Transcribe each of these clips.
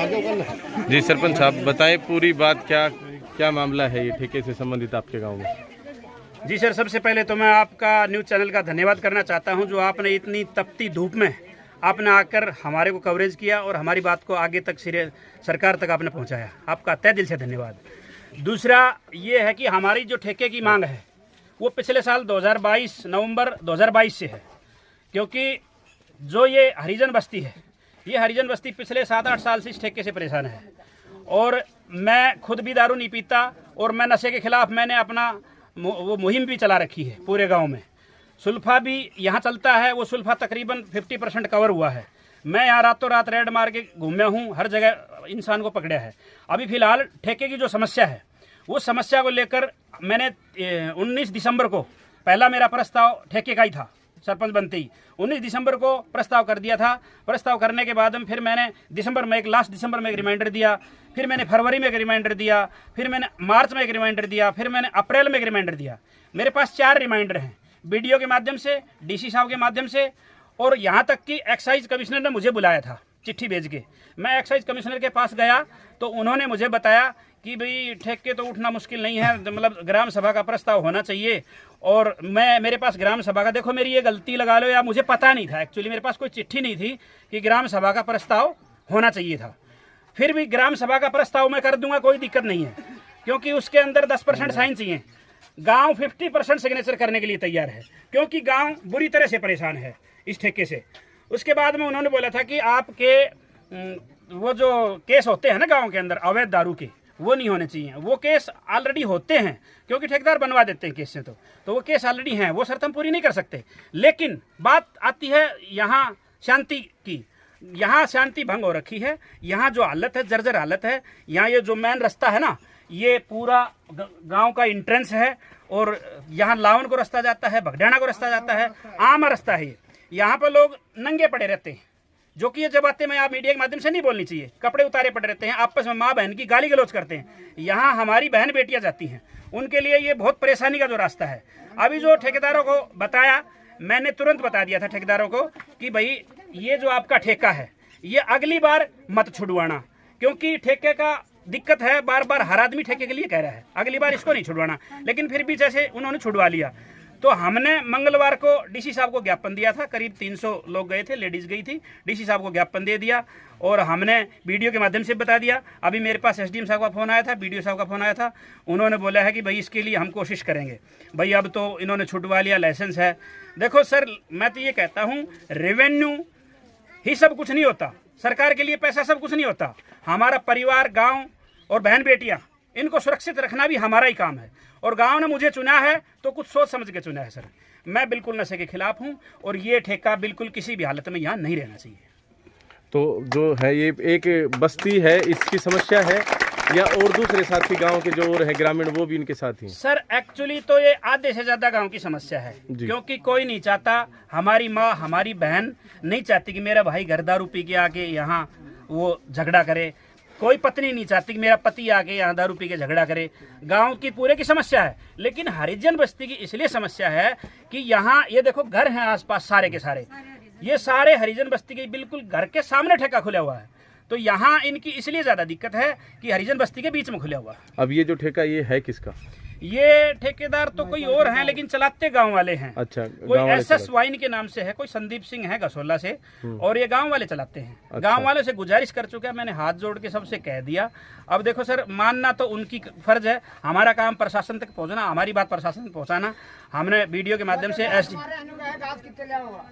जी सरपंच साहब बताएं पूरी बात, क्या क्या मामला है ये ठेके से संबंधित आपके गांव में? जी सर, सबसे पहले तो मैं आपका न्यूज़ चैनल का धन्यवाद करना चाहता हूं, जो आपने इतनी तपती धूप में आपने आकर हमारे को कवरेज किया और हमारी बात को आगे तक सरकार तक आपने पहुंचाया। आपका तहे दिल से धन्यवाद। दूसरा ये है कि हमारी जो ठेके की मांग है वो पिछले साल 2022 नवंबर 2022 से है, क्योंकि जो ये हरिजन बस्ती है, ये हरिजन बस्ती पिछले 7-8 साल से इस ठेके से परेशान है। और मैं खुद भी दारू नहीं पीता और मैं नशे के खिलाफ मैंने अपना वो मुहिम भी चला रखी है पूरे गांव में। सुल्फा भी यहाँ चलता है, वो सुल्फा तकरीबन 50% कवर हुआ है। मैं यहाँ रातों रात रेड मार के घूमया हूँ, हर जगह इंसान को पकड़ा है। अभी फ़िलहाल ठेके की जो समस्या है वो समस्या को लेकर मैंने 19 दिसंबर को पहला मेरा प्रस्ताव ठेके का ही था, सरपंच बनते ही 19 दिसंबर को प्रस्ताव कर दिया था। प्रस्ताव करने के बाद फिर मैंने दिसंबर में लास्ट दिसंबर में एक रिमाइंडर दिया, फिर मैंने फरवरी में एक रिमाइंडर दिया, फिर मैंने मार्च में एक रिमाइंडर दिया, फिर मैंने अप्रैल में एक रिमाइंडर दिया। मेरे पास 4 रिमाइंडर हैं, बीडीओ के माध्यम से, डीसी साहब के माध्यम से, और यहाँ तक कि एक्साइज कमिश्नर ने मुझे बुलाया था चिट्ठी भेज के। मैं एक्साइज कमिश्नर के पास गया तो उन्होंने मुझे बताया कि भाई ठेके तो उठना मुश्किल नहीं है, मतलब ग्राम सभा का प्रस्ताव होना चाहिए। और मेरे पास ग्राम सभा का, देखो मेरी ये गलती लगा लो या मुझे पता नहीं था, एक्चुअली मेरे पास कोई चिट्ठी नहीं थी कि ग्राम सभा का प्रस्ताव होना चाहिए था। फिर भी ग्राम सभा का प्रस्ताव मैं कर दूंगा, कोई दिक्कत नहीं है, क्योंकि उसके अंदर 10% साइन चाहिए। गांव 50% सिग्नेचर करने के लिए तैयार है, क्योंकि गांव बुरी तरह से परेशान है इस ठेके से। उसके बाद में उन्होंने बोला था कि आपके वो जो केस होते हैं ना गांव के अंदर अवैध दारू के, वो नहीं होने चाहिए। वो केस ऑलरेडी होते हैं, क्योंकि ठेकेदार बनवा देते हैं केस से, तो वो केस ऑलरेडी हैं, वो शर्त हम पूरी नहीं कर सकते। लेकिन बात आती है यहाँ शांति की, यहाँ शांति भंग हो रखी है। यहाँ जो हालत है, जर्जर हालत है। यहाँ ये जो मेन रास्ता है ना, ये पूरा गांव का एंट्रेंस है, और यहाँ लावन को रास्ता जाता है, बगडाना को रास्ता जाता है, आम रास्ता है ये। यहाँ पर लोग नंगे पड़े रहते हैं, जो कि ये जब बातें मैं आप मीडिया के माध्यम से नहीं बोलनी चाहिए, कपड़े उतारे पड़े रहते हैं, आपस में माँ बहन की गाली गलौज करते हैं। यहाँ हमारी बहन बेटियाँ जाती हैं, उनके लिए ये बहुत परेशानी का जो रास्ता है। अभी जो ठेकेदारों को बताया, मैंने तुरंत बता दिया था ठेकेदारों को कि भाई ये जो आपका ठेका है ये अगली बार मत छुड़वाना, क्योंकि ठेके का दिक्कत है। बार बार हर आदमी ठेके के लिए कह रहा है, अगली बार इसको नहीं छुड़वाना। लेकिन फिर भी जैसे उन्होंने छुड़वा लिया, तो हमने मंगलवार को डीसी साहब को ज्ञापन दिया था। करीब 300 लोग गए थे, लेडीज गई थी, डीसी साहब को ज्ञापन दे दिया और हमने वीडियो के माध्यम से बता दिया। अभी मेरे पास एसडीएम साहब का फ़ोन आया था, बीडीओ साहब का फ़ोन आया था, उन्होंने बोला है कि भाई इसके लिए हम कोशिश करेंगे। भाई अब तो इन्होंने छुटवा लिया, लाइसेंस है। देखो सर, मैं तो ये कहता हूँ, रेवेन्यू ही सब कुछ नहीं होता, सरकार के लिए पैसा सब कुछ नहीं होता। हमारा परिवार, गाँव और बहन बेटियाँ, इनको सुरक्षित रखना भी हमारा ही काम है। और गांव ने मुझे चुना है तो कुछ सोच समझ के चुना है सर। मैं बिल्कुल नशे के खिलाफ हूं और ये ठेका बिल्कुल किसी भी हालत में यहाँ नहीं रहना चाहिए। तो जो है ये एक बस्ती है, इसकी समस्या है या और दूसरे साथी गांव के जो और है ग्रामीण, वो भी इनके साथ ही? सर एक्चुअली तो ये आधे से ज्यादा गांव की समस्या है, क्योंकि कोई नहीं चाहता, हमारी माँ हमारी बहन नहीं चाहती कि मेरा भाई घर दारू पी के आके यहाँ वो झगड़ा करे। कोई पत्नी नहीं चाहती कि मेरा पति आके यहाँ दारू पी के झगड़ा करे। गांव की पूरे की समस्या है, लेकिन हरिजन बस्ती की इसलिए समस्या है कि यहाँ ये देखो घर हैं आसपास सारे के सारे, ये सारे हरिजन बस्ती के बिल्कुल घर के सामने ठेका खुला हुआ है। तो यहाँ इनकी इसलिए ज़्यादा दिक्कत है कि हरिजन बस्ती के बीच में खुला हुआ है। अब ये जो ठेका ये है किसका? ये ठेकेदार तो कोई और हैं, लेकिन चलाते गांव वाले हैं। अच्छा, कोई एसएस वाइन के नाम से है, कोई संदीप सिंह है गसोला से, और ये गांव वाले चलाते हैं। अच्छा। गांव वालों से गुजारिश कर चुका, मैंने हाथ जोड़ के सबसे कह दिया। अब देखो सर, मानना तो उनकी फर्ज है, हमारा काम प्रशासन तक पहुंचना, हमारी बात प्रशासन तक पहुंचाना। हमने वीडियो के माध्यम से,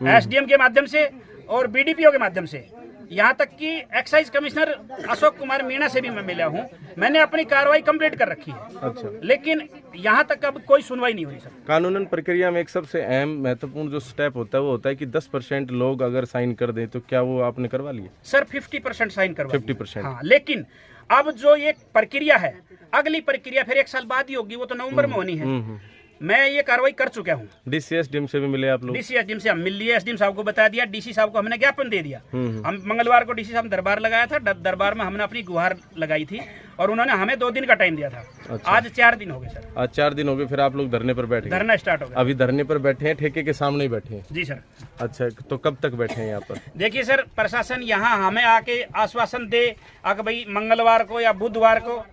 एसडीएम के माध्यम से और बीडीपीओ के माध्यम से, यहाँ तक कि एक्साइज कमिश्नर अशोक कुमार मीणा से भी मैं मिला हूँ, मैंने अपनी कार्रवाई कंप्लीट कर रखी है। अच्छा। लेकिन यहाँ तक अब कोई सुनवाई नहीं हो रही सर। कानूनन प्रक्रिया में एक सबसे अहम महत्वपूर्ण जो स्टेप होता है वो होता है कि 10% लोग अगर साइन कर दें, तो क्या वो आपने करवा लिया? सर 50% साइन करवा 50%। हाँ, लेकिन अब जो ये प्रक्रिया है, अगली प्रक्रिया फिर 1 साल बाद ही होगी, वो तो नवंबर में होनी है। मैं ये कार्रवाई कर चुका हूँ। डीसी एसडीएम से भी मिले आप लोग? डीसी एसडीएम से हम मिल लिए, एसडीएम साहब को बता दिया, डीसी साहब को हमने ज्ञापन दे दिया। हम्म। हम मंगलवार को डीसी साहब ने दरबार लगाया था, दरबार में हमने अपनी गुहार लगाई थी और उन्होंने हमें 2 दिन का टाइम दिया था। अच्छा। आज 4 दिन हो गए सर, आज 4 दिन हो गए, फिर आप लोग धरने पर बैठे? धरना स्टार्ट हो गया। अभी धरने पर बैठे हैं, ठेके के सामने ही बैठे हैं? जी सर। अच्छा, तो कब तक बैठे हैं यहाँ पर? देखिए सर, प्रशासन यहाँ हमें आके आश्वासन दे कि भाई मंगलवार को या बुधवार को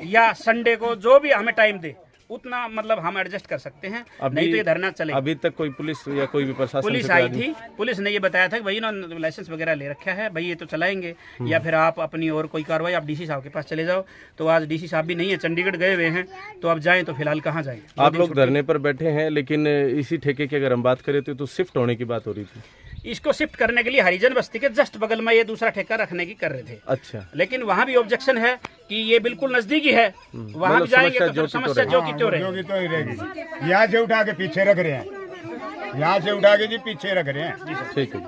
या संडे को जो भी हमें टाइम दे उतना मतलब हम एडजस्ट कर सकते हैं, नहीं तो ये धरना चलेगा। अभी तक कोई पुलिस या कोई भी प्रशासन? पुलिस आई थी, पुलिस ने ये बताया था कि भाई ना लाइसेंस वगैरह ले रखा है भाई, ये तो चलाएंगे, या फिर आप अपनी और कोई कार्रवाई आप डीसी साहब के पास चले जाओ। तो आज डीसी साहब भी नहीं है, चंडीगढ़ गए हुए हैं, तो अब जाएं तो फिलहाल कहाँ जाएं? आप लोग धरने पर बैठे हैं, लेकिन इसी ठेके की अगर हम बात करें तो शिफ्ट होने की बात हो रही थी। इसको शिफ्ट करने के लिए हरिजन बस्ती के जस्ट बगल में ये दूसरा ठेका रखने की कर रहे थे। अच्छा, लेकिन वहाँ भी ऑब्जेक्शन है कि ये बिल्कुल नजदीकी है, वहाँ भी जाएंगे तो फिर समस्या जो की रहेगी। यहाँ से उठा के पीछे रख रहे हैं, यहाँ से उठा के जी पीछे रख रहे हैं। ठीक है।